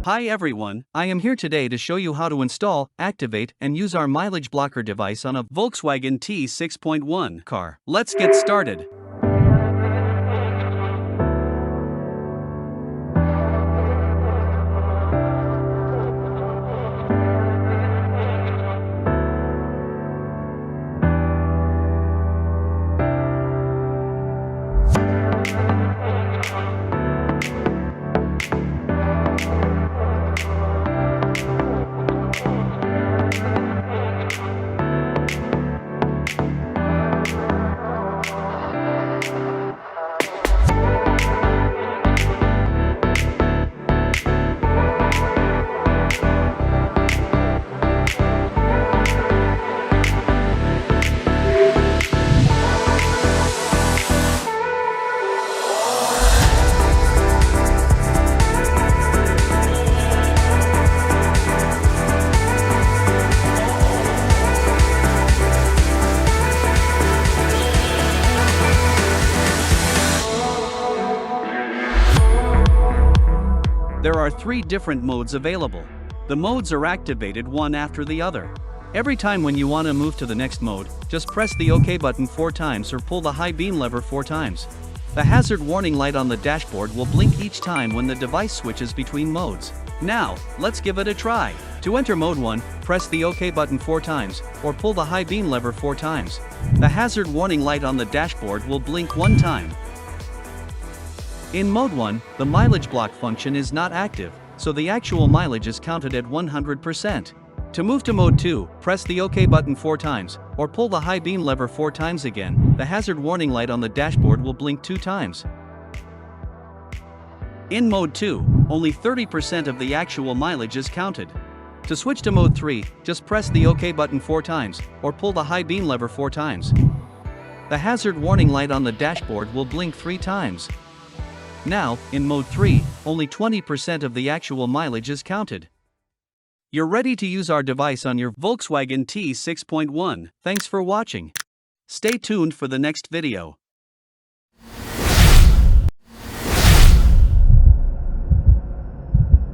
Hi everyone, I am here today to show you how to install, activate, and use our mileage blocker device on a Volkswagen T6.1 car. Let's get started. There are 3 different modes available. The modes are activated one after the other. Every time when you want to move to the next mode, just press the OK button 4 times or pull the high beam lever 4 times. The hazard warning light on the dashboard will blink each time when the device switches between modes. Now, let's give it a try. To enter mode 1, press the OK button 4 times, or pull the high beam lever 4 times. The hazard warning light on the dashboard will blink 1 time. In mode 1, the mileage block function is not active, so the actual mileage is counted at 100%. To move to mode 2, press the OK button 4 times, or pull the high beam lever 4 times again. The hazard warning light on the dashboard will blink 2 times. In mode 2, only 30% of the actual mileage is counted. To switch to mode 3, just press the OK button 4 times, or pull the high beam lever 4 times. The hazard warning light on the dashboard will blink 3 times. Now, in mode 3, only 20% of the actual mileage is counted. You're ready to use our device on your Volkswagen T6.1. Thanks for watching. Stay tuned for the next video.